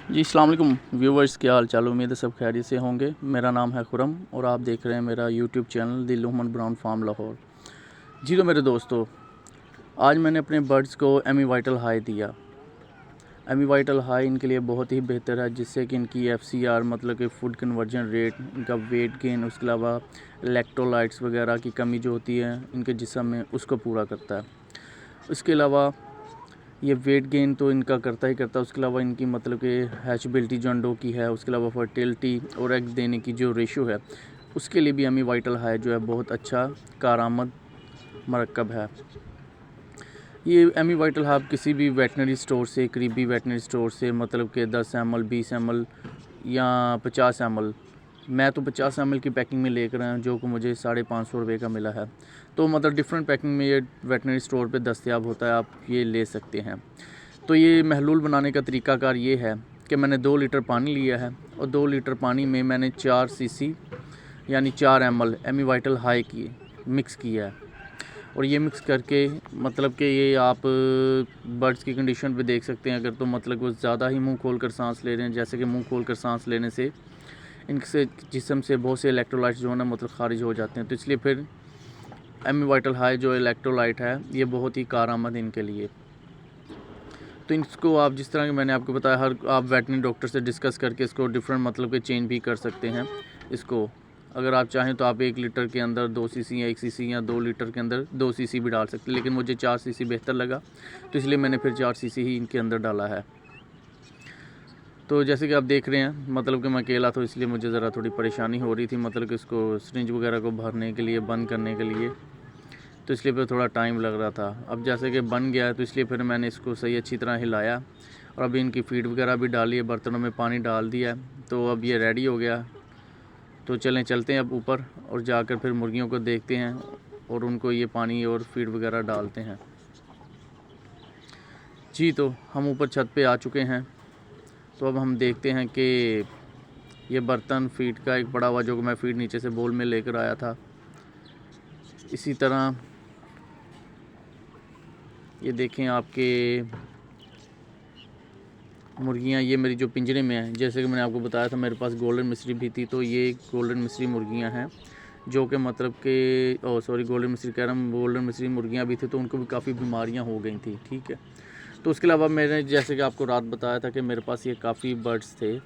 जी अस्सलाम वालेकुम व्यूवर्स, क्या हाल चाल। उम्मीद है सब खैरियत से होंगे। मेरा नाम है खुरम और आप देख रहे हैं मेरा YouTube channel the Lohmann Brown farm Lahore. जी तो मेरे दोस्तों, आज मैंने अपने बर्ड्स को एमी वाइटल हाई दिया। एमी वाइटल हाई इनके लिए बहुत ही बेहतर है, जिससे कि इनकी FCR मतलब कि फूड कन्वर्जन रेट, इनका वेट गेन, उसके अलावा इलेक्ट्रोलाइट्स वगैरह की कमी जो होती है इनके जिस्म में, उसको पूरा करता है। उसके अलावा ये वेट गेन तो इनका करता ही करता है, उसके अलावा इनकी मतलब कि हैचबिलिटी जो अंडों की है, उसके अलावा फर्टिलिटी और एग देने की जो रेशो है, उसके लिए भी एमी वाइटल हाई जो है बहुत अच्छा कारआमद मरकब है। ये एमी वाइटल हाई किसी भी वेटनरी स्टोर से, करीबी वेटनरी स्टोर से मतलब कि 10 ml 20 ml या 50 ml, मैं तो 50 ml की पैकिंग में लेकर आया हूँ, जो कि मुझे 550 रुपये का मिला है। तो मतलब डिफरेंट पैकिंग में ये वेटनरी स्टोर पे दस्तयाब होता है, आप ये ले सकते हैं। तो ये महलूल बनाने का तरीक़ाकार ये है कि मैंने 2 लीटर पानी लिया है और 2 लीटर पानी में मैंने 4 cc यानी 4 ml एमी वाइटल हाई की मिक्स किया है। और ये मिक्स करके मतलब कि ये आप बर्ड्स की कंडीशन पे देख सकते हैं। अगर तो मतलब वो ज़्यादा ही मुंह खोल कर सांस ले रहे हैं, जैसे कि मुंह खोल कर सांस लेने से इनसे जिस्म से बहुत से इलेक्ट्रोलाइट्स जो है ना मतलब ख़ारिज हो जाते हैं, तो इसलिए फिर एमी वाइटल हाई जो इलेक्ट्रोलाइट है ये बहुत ही कारआमद इनके लिए। तो इसको आप जिस तरह के मैंने आपको बताया, हर आप वेटनरी डॉक्टर से डिस्कस करके इसको डिफरेंट मतलब के चेंज भी कर सकते हैं। इसको अगर आप चाहें तो आप 1 लीटर के अंदर 2 cc या 1 cc या 2 लीटर के अंदर 2 cc भी डाल सकते हैं, लेकिन मुझे 4 cc बेहतर लगा, तो इसलिए मैंने फिर 4 cc ही इनके अंदर डाला है। तो जैसे कि आप देख रहे हैं मतलब कि मैं अकेला, तो इसलिए मुझे ज़रा थोड़ी परेशानी हो रही थी मतलब कि इसको सिरिंज वगैरह को भरने के लिए, बंद करने के लिए, तो इसलिए फिर थोड़ा टाइम लग रहा था। अब जैसे कि बन गया है तो इसलिए फिर मैंने इसको सही अच्छी तरह हिलाया और अभी इनकी फीड वगैरह भी डाली है, बर्तनों में पानी डाल दिया है, तो अब ये रेडी हो गया। तो चलते हैं अब ऊपर और जाकर फिर मुर्गियों को देखते हैं और उनको ये पानी और फीड वगैरह डालते हैं। जी तो हम ऊपर छत पे आ चुके हैं। तो अब हम देखते हैं कि ये बर्तन फीड का एक पड़ा हुआ, जो कि मैं फीड नीचे से बोल में लेकर आया था। इसी तरह ये देखें आपके मुर्गियाँ, ये मेरी जो पिंजरे में है, जैसे कि मैंने आपको बताया था मेरे पास गोल्डन मिस्री भी थी, तो ये गोल्डन मिस्री मुर्गियाँ हैं जो कि मतलब कि गोल्डन मिस्री कह रहा हूँ, गोल्डन मिस्री मुर्गियाँ भी थी, तो उनको भी काफ़ी बीमारियाँ हो गई थी। ठीक है, तो उसके अलावा मैंने जैसे कि आपको रात बताया था कि मेरे पास ये काफ़ी बर्ड्स थे।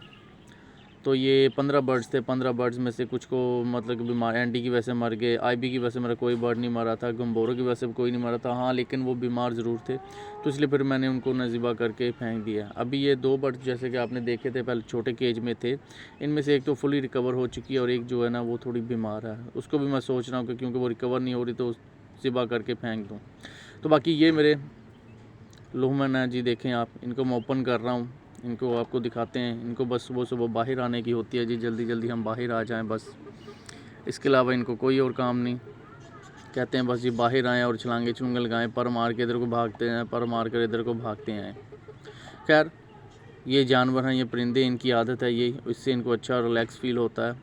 तो ये 15 बर्ड्स थे। 15 बर्ड्स में से कुछ को मतलब कि बीमार एंडी की वजह से मर गए, IB की वजह से मेरा कोई बर्ड नहीं मरा था, गम्बोरों की वजह से कोई नहीं मरा था, हाँ लेकिन वो बीमार ज़रूर थे, तो इसलिए फिर मैंने उनको नज़ीबा करके फेंक दिया। अभी ये 2 बर्ड्स जैसे कि आपने देखे थे पहले छोटे केज में थे, इनमें से एक तो फुली रिकवर हो चुकी है और एक जो है ना वो थोड़ी बीमार है। उसको भी मैं सोच रहा हूँ कि क्योंकि वो रिकवर नहीं हो रही तो ज़िबा करके फेंक दूँ। तो बाकी ये मेरे लुहमन है जी, देखें आप, इनको मैं ओपन कर रहा हूँ, इनको आपको दिखाते हैं। इनको बस सुबह सुबह बाहर आने की होती है जी, जल्दी जल्दी हम बाहर आ जाएं बस, इसके अलावा इनको कोई और काम नहीं। कहते हैं बस जी बाहर आएँ और छलांगे छलूंगे लगाएं, पर मार के इधर को भागते हैं, पर मार कर इधर को भागते हैं। खैर ये जानवर हैं, ये परिंदे, इनकी आदत है ये, इससे इनको अच्छा रिलैक्स फील होता है।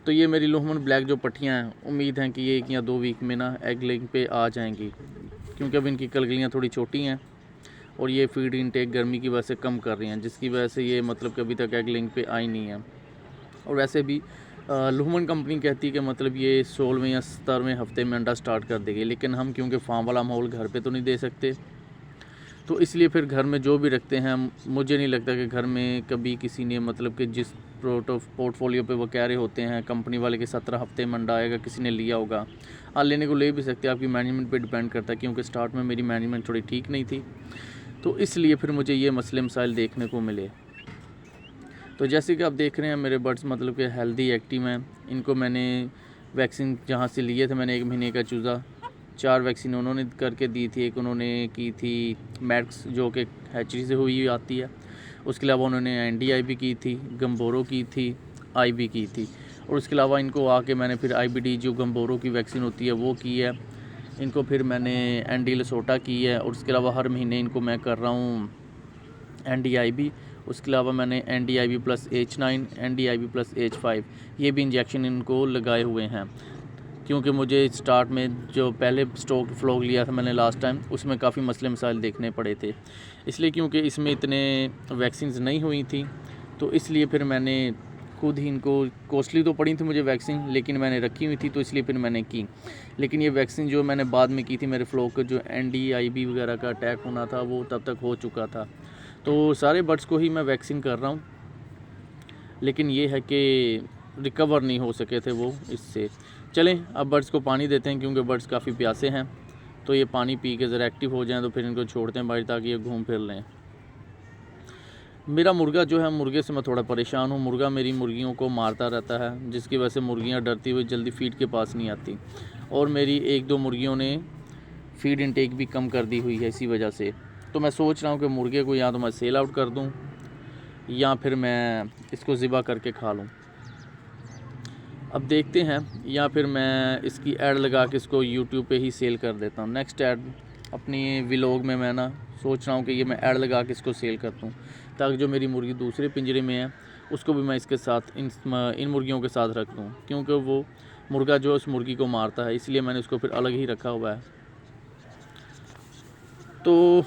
तो ये मेरी लुहमन ब्लैक जो पट्टियाँ हैं, उम्मीद है कि ये 1 या 2 वीक में ना एग लेइंग पे आ जाएंगी, क्योंकि अब इनकी कलगलियाँ थोड़ी छोटी हैं और ये फीड इनटेक गर्मी की वजह से कम कर रही हैं, जिसकी वजह से ये मतलब कि अभी तक एग लेइंग पे आई नहीं है। और वैसे भी लुहमन कंपनी कहती है कि मतलब ये 16वें या 17वें हफ्ते में अंडा स्टार्ट कर देगी, लेकिन हम क्योंकि फार्म वाला माहौल घर पे तो नहीं दे सकते, तो इसलिए फिर घर में जो भी रखते हैं, मुझे नहीं लगता कि घर में कभी किसी ने मतलब कि जिस पोर्टफोलियो पे वो कह रहे होते हैं कंपनी वाले के 17 हफ्ते में अंडा आएगा, किसी ने लिया होगा। हाँ लेने को ले भी सकते हैं, आपकी मैनेजमेंट पे डिपेंड करता है, क्योंकि स्टार्ट में मेरी मैनेजमेंट थोड़ी ठीक नहीं थी, तो इसलिए फिर मुझे ये मसले मसाइल देखने को मिले। तो जैसे कि आप देख रहे हैं मेरे बर्ड्स मतलब कि हेल्दी एक्टिव हैं। इनको मैंने वैक्सीन जहाँ से लिए थे, मैंने 1 महीने का चूज़ा 4 वैक्सीन उन्होंने करके दी थी। एक उन्होंने की थी मैक्स जो कि हैचरी से हुई आती है, उसके अलावा उन्होंने NDIB की थी, गम्बोरो की थी, IB की थी, और उसके अलावा इनको आके मैंने फिर IBD जो गम्बोरो की वैक्सीन होती है वो की है। इनको फिर मैंने ND लसोटा की है, और उसके अलावा हर महीने इनको मैं कर रहा हूँ NDIB। उसके अलावा मैंने NDIB + H9, NDIB + H5 ये भी इंजेक्शन इनको लगाए हुए हैं। क्योंकि मुझे स्टार्ट में जो पहले स्टॉक फ्लॉग लिया था मैंने लास्ट टाइम, उसमें काफ़ी मसले मसाइल देखने पड़े थे। इसलिए क्योंकि इसमें इतने वैक्सीन नहीं हुई थी, तो इसलिए फिर मैंने खुद ही इनको, कॉस्टली तो पड़ी थी मुझे वैक्सीन, लेकिन मैंने रखी हुई थी तो इसलिए फिर मैंने की। लेकिन ये वैक्सीन जो मैंने बाद में की थी, मेरे फ्लॉग का जो NDIB वगैरह का अटैक होना था वो तब तक हो चुका था। तो सारे बर्ड्स को ही मैं वैक्सीन कर रहा हूँ, लेकिन ये है कि रिकवर नहीं हो सके थे वो इससे। चलें अब बर्ड्स को पानी देते हैं, क्योंकि बर्ड्स काफ़ी प्यासे हैं, तो ये पानी पी के ज़रा एक्टिव हो जाएं, तो फिर इनको छोड़ते हैं बाहर ताकि ये घूम फिर लें। मेरा मुर्गा जो है, मुर्गे से मैं थोड़ा परेशान हूँ। मुर्गा मेरी मुर्गियों को मारता रहता है, जिसकी वजह से मुर्गियाँ डरती हुई जल्दी फीड के पास नहीं आती, और मेरी एक दो मुर्गियों ने फीड इनटेक भी कम कर दी हुई है इसी वजह से। तो मैं सोच रहा हूँ कि मुर्गे को या तो मैं सेल आउट कर दूँ या फिर मैं इसको ज़िबा करके खा लूँ। अब देखते हैं, या फिर मैं इसकी ऐड लगा के इसको YouTube पे ही सेल कर देता हूँ। नेक्स्ट ऐड अपनी व्लॉग में मैं ना सोच रहा हूँ कि ये मैं ऐड लगा के इसको सेल कर दूँ, ताकि जो मेरी मुर्गी दूसरे पिंजरे में है उसको भी मैं इसके साथ इन मुर्गियों के साथ रख दूँ, क्योंकि वो मुर्गा जो उस मुर्गी को मारता है, इसलिए मैंने उसको फिर अलग ही रखा हुआ है। तो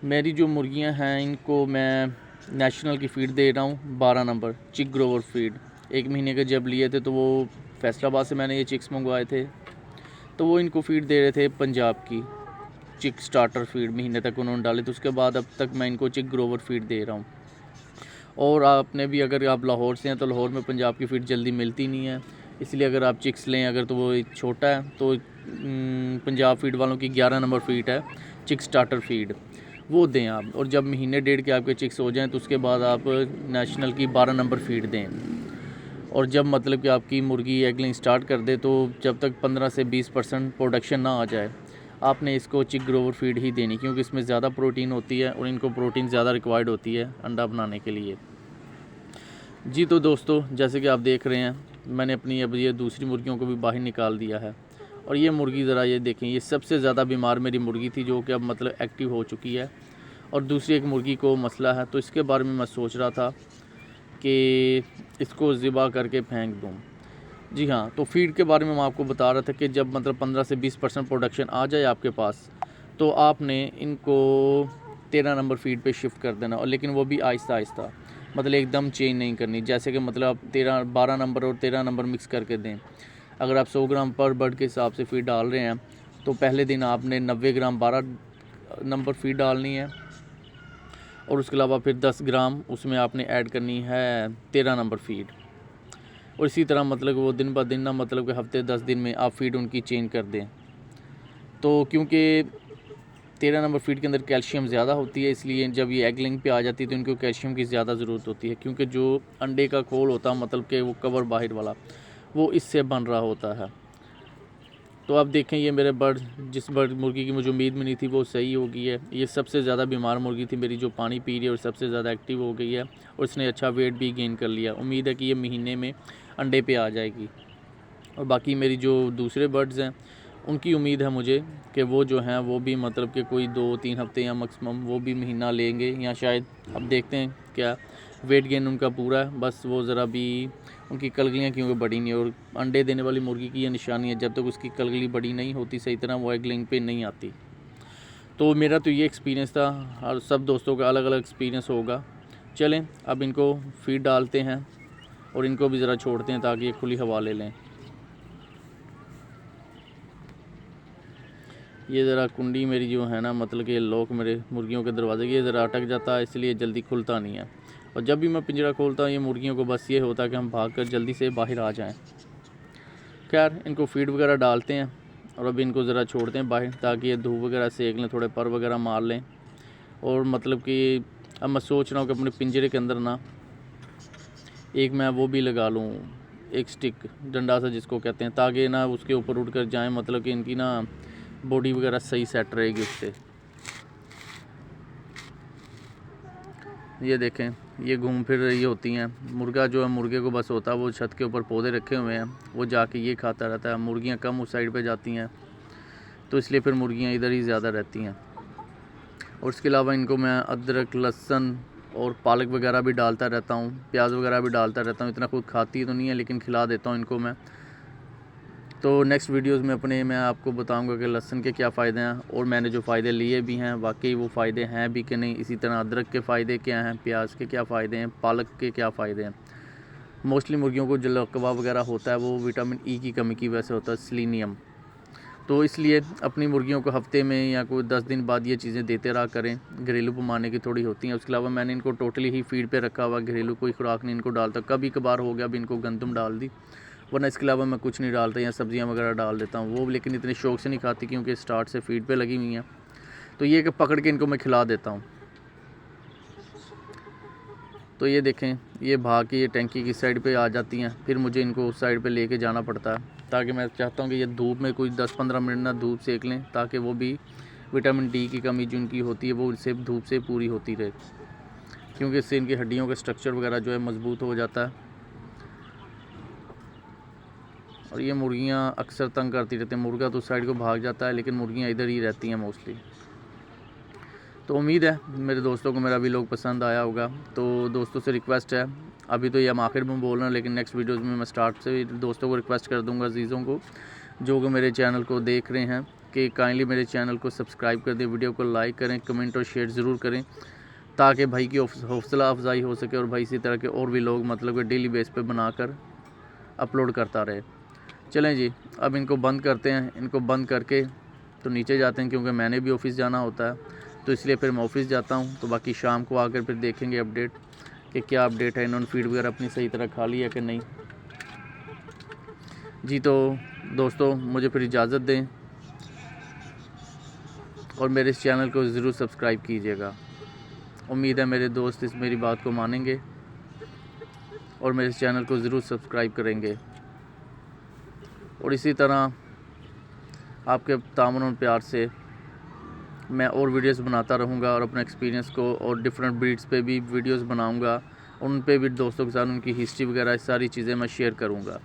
मेरी जो मुर्गियाँ हैं इनको मैं नेशनल की फ़ीड दे रहा हूँ, 12 नंबर चिक ग्रोवर फीड। 1 महीने के जब लिए थे तो वो फैसलाबाद से मैंने ये चिक्स मंगवाए थे, तो वो इनको फ़ीड दे रहे थे पंजाब की चिक स्टार्टर फीड, महीने तक उन्होंने डाले। तो उसके बाद अब तक मैं इनको चिक ग्रोवर फीड दे रहा हूँ। और आपने भी, अगर आप लाहौर से हैं तो लाहौर में पंजाब की फ़ीड जल्दी मिलती नहीं है, इसलिए अगर आप चिक्स लें अगर, तो वो छोटा है, तो पंजाब फीड वालों की 11 नंबर फीड है चिक स्टार्टर फीड, वो दें आप। और जब महीने डेढ़ के आपके चिक्स हो जाएं तो उसके बाद आप नेशनल की 12 नंबर फीड दें। और जब मतलब कि आपकी मुर्गी एगलिंग स्टार्ट कर दे, तो जब तक 15 से 20% प्रोडक्शन ना आ जाए, आपने इसको चिक ग्रोवर फीड ही देनी, क्योंकि इसमें ज़्यादा प्रोटीन होती है और इनको प्रोटीन ज़्यादा रिक्वायर्ड होती है अंडा बनाने के लिए। जी तो दोस्तों, जैसे कि आप देख रहे हैं, मैंने अपनी अब ये दूसरी मुर्गियों को भी बाहर निकाल दिया है। और ये मुर्गी ज़रा ये देखें, ये सबसे ज़्यादा बीमार मेरी मुर्गी थी, जो कि अब मतलब एक्टिव हो चुकी है। और दूसरी एक मुर्गी को मसला है, तो इसके बारे में मैं सोच रहा था कि इसको ज़िबा करके फेंक दूँ। जी हाँ, तो फीड के बारे में मैं आपको बता रहा था कि जब मतलब 15 से 20% प्रोडक्शन आ जाए आपके पास, तो आपने इनको 13 नंबर फीड पे शिफ्ट कर देना, और लेकिन वो भी आहिस्ता आहिस्ता, मतलब एकदम चेंज नहीं करनी। जैसे कि मतलब आप 12 नंबर और 13 नंबर मिक्स करके दें। अगर आप 100 ग्राम पर बर्ड के हिसाब से फीड डाल रहे हैं, तो पहले दिन आपने 90 ग्राम 12 नंबर फीड डालनी है, और उसके अलावा फिर 10 ग्राम उसमें आपने ऐड करनी है 13 नंबर फीड। और इसी तरह मतलब वो दिन ब दिन ना, मतलब कि हफ्ते 10 दिन में आप फीड उनकी चेंज कर दें। तो क्योंकि 13 नंबर फीड के अंदर कैल्शियम ज़्यादा होती है, इसलिए जब ये एग लिंग पे आ जाती है तो इनको कैल्शियम की ज़्यादा ज़रूरत होती है, क्योंकि जो अंडे का खोल होता है, मतलब कि वो कवर बाहर वाला, वो इससे बन रहा होता है। तो अब देखें, ये मेरे बर्ड, जिस बर्ड मुर्गी की मुझे उम्मीद में नहीं थी, वो सही हो गई है। ये सबसे ज़्यादा बीमार मुर्गी थी मेरी, जो पानी पी रही है, और सबसे ज़्यादा एक्टिव हो गई है, और इसने अच्छा वेट भी गेन कर लिया। उम्मीद है कि ये महीने में अंडे पे आ जाएगी। और बाकी मेरी जो दूसरे बर्ड्स हैं, उनकी उम्मीद है मुझे कि वो जो हैं वो भी मतलब कि कोई 2-3 हफ्ते या मैक्सिमम वो भी महीना लेंगे, या शायद, अब देखते हैं क्या वेट गेन उनका पूरा है। बस वो ज़रा भी उनकी कलगलियाँ क्योंकि बड़ी नहीं, और अंडे देने वाली मुर्गी की ये निशानी है, जब तक उसकी कलगली बड़ी नहीं होती सही तरह, वो एग लेइंग पे नहीं आती। तो मेरा तो ये एक्सपीरियंस था, और सब दोस्तों का अलग अलग एक्सपीरियंस होगा। चलें अब इनको फीड डालते हैं और इनको भी ज़रा छोड़ते हैं ताकि ये खुली हवा ले लें। ये ज़रा कुंडी मेरी जो है ना, मतलब कि लॉक मेरे मुर्गियों के दरवाजे की, ये ज़रा अटक जाता है, इसलिए जल्दी खुलता नहीं है। और जब भी मैं पिंजरा खोलता हूँ, ये मुर्गियों को बस ये होता है कि हम भागकर जल्दी से बाहर आ जाएं। खैर, इनको फीड वगैरह डालते हैं और अभी इनको ज़रा छोड़ते हैं बाहर, ताकि ये धूप वगैरह सेक लें, थोड़े पर वगैरह मार लें। और मतलब कि अब मैं सोच रहा हूँ कि अपने पिंजरे के अंदर ना एक मैं वो भी लगा लूँ, एक स्टिक, डंडा सा जिसको कहते हैं, ताकि ना उसके ऊपर उड़ कर जाएँ, मतलब कि इनकी ना बॉडी वगैरह सही सेट रहेगी उससे। ये देखें, ये घूम फिर रही होती हैं। मुर्गा जो है, मुर्गे को बस होता है वो छत के ऊपर पौधे रखे हुए हैं, वो जाके ये खाता रहता है। मुर्गियाँ कम उस साइड पे जाती हैं, तो इसलिए फिर मुर्गियाँ इधर ही ज़्यादा रहती हैं। और इसके अलावा इनको मैं अदरक, लहसुन और पालक वगैरह भी डालता रहता हूँ, प्याज वगैरह भी डालता रहता हूँ। इतना खुद खाती तो नहीं है, लेकिन खिला देता हूँ इनको मैं। तो नेक्स्ट वीडियोज़ में अपने मैं आपको बताऊंगा कि लहसुन के क्या फ़ायदे हैं और मैंने जो फ़ायदे लिए भी हैं वाकई वो फ़ायदे हैं भी कि नहीं। इसी तरह अदरक के फ़ायदे क्या हैं, प्याज के क्या फ़ायदे हैं, पालक के क्या फ़ायदे हैं। मोस्टली मुर्गियों को जो लकवा वगैरह होता है वो विटामिन ई की कमी की वजह से होता है, सेलेनियम। तो इसलिए अपनी मुर्गियों को हफ्ते में या कोई 10 दिन बाद ये चीज़ें देते रहा करें। घरेलू पैमाने की थोड़ी होती हैं। उसके अलावा मैंने इनको टोटली ही फीड पे रखा हुआ, घरेलू कोई खुराक नहीं इनको डालता। कभी कभार हो गया भी इनको गंदम डाल दी, वरना इसके अलावा मैं कुछ नहीं डालता, या सब्जियां वगैरह डाल देता हूँ वो, लेकिन इतने शौक से नहीं खाती क्योंकि स्टार्ट से फीड पे लगी हुई हैं। तो ये कि पकड़ के इनको मैं खिला देता हूँ। तो ये देखें, ये भाग के ये टैंकी की साइड पे आ जाती हैं, फिर मुझे इनको उस साइड पे लेके जाना पड़ता है, ताकि मैं चाहता हूँ कि ये धूप में कुछ 10-15 मिनट ना धूप सेक लें, ताकि वो भी विटामिन डी की कमी जो इनकी होती है वो इनसे धूप से पूरी होती रहे, क्योंकि इससे इनकी हड्डियों का स्ट्रक्चर वगैरह जो है मजबूत हो जाता है। और ये मुर्गियाँ अक्सर तंग करती रहती हैं। मुर्गा तो उस साइड को भाग जाता है, लेकिन मुर्गियाँ इधर ही रहती हैं मोस्टली। तो उम्मीद है मेरे दोस्तों को मेरा व्लॉग पसंद आया होगा। तो दोस्तों से रिक्वेस्ट है, अभी तो ये हम आखिर में बोल रहे हैं, लेकिन नेक्स्ट वीडियोज़ में मैं स्टार्ट से दोस्तों को रिक्वेस्ट कर दूंगा, अजीज़ों को जो कि मेरे चैनल को देख रहे हैं, कि काइंडली मेरे चैनल को सब्सक्राइब कर दें, वीडियो को लाइक करें, कमेंट और शेयर ज़रूर करें, ताकि भाई की हौसला अफजाई हो सके और भाई इसी तरह के और भी लोग मतलब कि डेली बेस पे बनाकर अपलोड करता रहे। चलें जी, अब इनको बंद करते हैं। इनको बंद करके तो नीचे जाते हैं, क्योंकि मैंने भी ऑफिस जाना होता है, तो इसलिए फिर मैं ऑफिस जाता हूँ। तो बाकी शाम को आकर फिर देखेंगे अपडेट कि क्या अपडेट है, इन्होंने फीड वगैरह अपनी सही तरह खा ली है कि नहीं जी। तो दोस्तों मुझे फिर इजाज़त दें और मेरे इस चैनल को ज़रूर सब्सक्राइब कीजिएगा। उम्मीद है मेरे दोस्त इस मेरी बात को मानेंगे और मेरे इस चैनल को ज़रूर सब्सक्राइब करेंगे। और इसी तरह आपके तामुन और प्यार से मैं और वीडियोस बनाता रहूँगा और अपने एक्सपीरियंस को और डिफरेंट ब्रीड्स पे भी वीडियोस बनाऊँगा, उन पे भी दोस्तों के साथ उनकी हिस्ट्री वगैरह सारी चीज़ें मैं शेयर करूँगा।